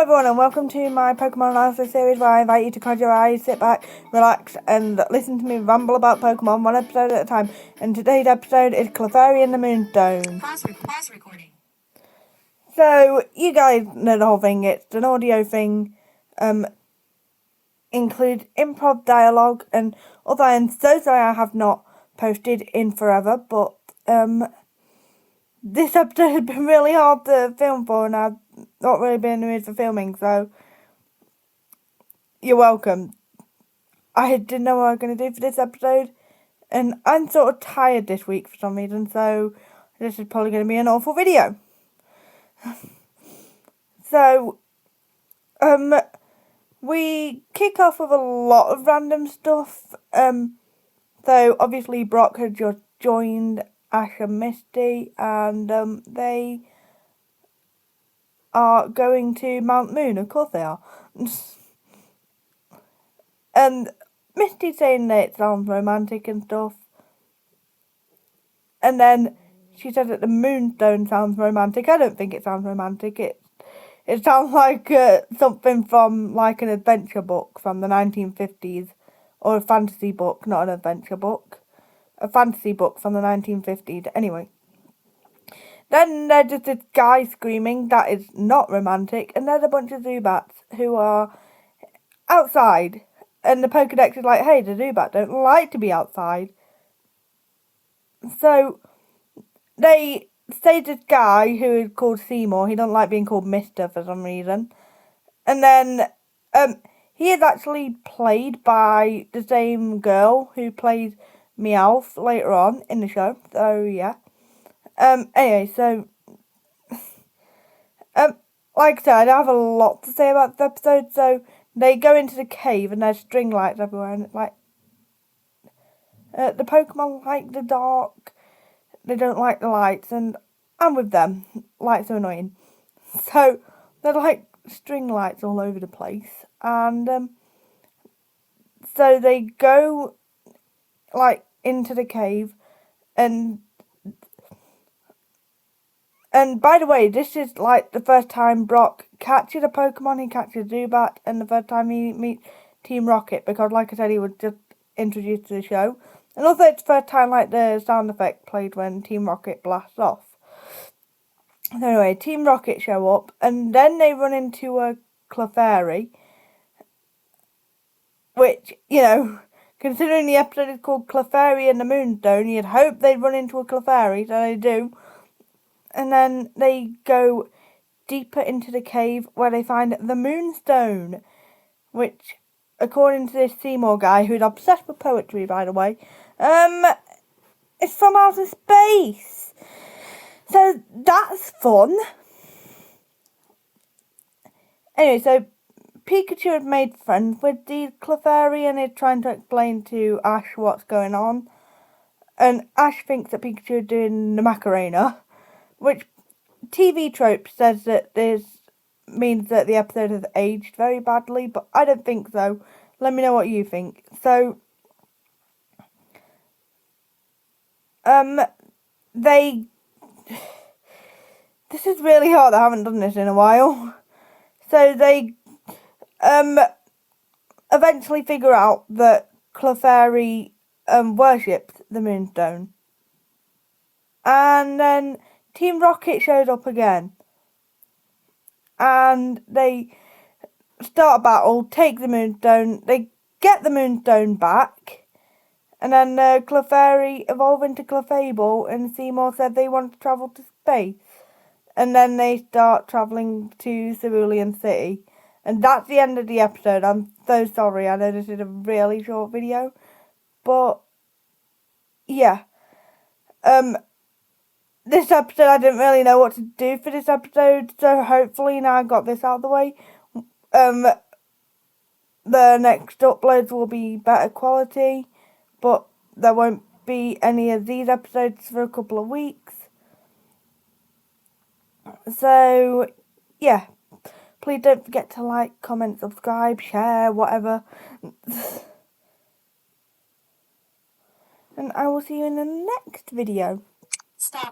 everyone and welcome to my Pokemon analysis series where I invite you to close your eyes, sit back, relax and listen to me ramble about Pokemon one episode at a time. And today's episode is Clefairy and the Moonstone. Pause recording. So, you guys know the whole thing. It's an audio thing. Includes improv dialogue, and although I am so sorry I have not posted in forever, but this episode has been really hard to film for and I've not really been in the mood for filming, so you're welcome. I didn't know what I was going to do for this episode, and I'm sort of tired this week for some reason, so this is probably going to be an awful video. So, we kick off with a lot of random stuff. So obviously Brock had just joined Ash and Misty, and they are going to Mount Moon. Of course they are. And Misty's saying that it sounds romantic and stuff. And then she said that the Moonstone sounds romantic. I don't think it sounds romantic. It sounds like something from like an adventure book from the 1950s. Or a fantasy book, not an adventure book. A fantasy book from the 1950s. Anyway. Then there's just this guy screaming. That is not romantic. And there's a bunch of Zubats who are outside. And the Pokedex is like, hey, the Zubat don't like to be outside. So they say this guy who is called Seymour, he doesn't like being called Mr. for some reason. And then he is actually played by the same girl who plays Meowth later on in the show. So yeah. Anyway, so like I said, I have a lot to say about the episode. So they go into the cave and there's string lights everywhere, and it's like the Pokemon like the dark. They don't like the lights, and I'm with them. Lights are annoying. So they're like string lights all over the place, and so they go like into the cave, and by the way, this is like the first time Brock catches a Pokemon. He catches Zubat, and the first time he meets Team Rocket, because like I said, he was just introduced to the show. And also it's the first time like the sound effect played when Team Rocket blasts off. So anyway, Team Rocket show up, and then they run into a Clefairy, which, you know, considering the episode is called Clefairy and the Moonstone, you'd hope they'd run into a Clefairy, so they do. And then they go deeper into the cave where they find the Moonstone, which, according to this Seymour guy, who's obsessed with poetry, by the way, it's from outer space. So that's fun. Anyway, so Pikachu had made friends with the Clefairy and is trying to explain to Ash what's going on. And Ash thinks that Pikachu is doing the Macarena, which TV trope says that this means that the episode has aged very badly, but I don't think so. Let me know what you think. So, this is really hard. I haven't done this in a while. So they, eventually figure out that Clefairy, worships the Moonstone. And then Team Rocket shows up again. And they start a battle, take the Moonstone, they get the Moonstone back, and then Clefairy evolve into Clefable, and Seymour said they want to travel to space. And then they start travelling to Cerulean City. And that's the end of the episode. I'm so sorry, I know this is a really short video, but yeah. This episode, I didn't really know what to do for this episode, so hopefully now I got this out of the way, the next uploads will be better quality, but there won't be any of these episodes for a couple of weeks. So, yeah, please don't forget to like, comment, subscribe, share, whatever. And I will see you in the next video. Stop.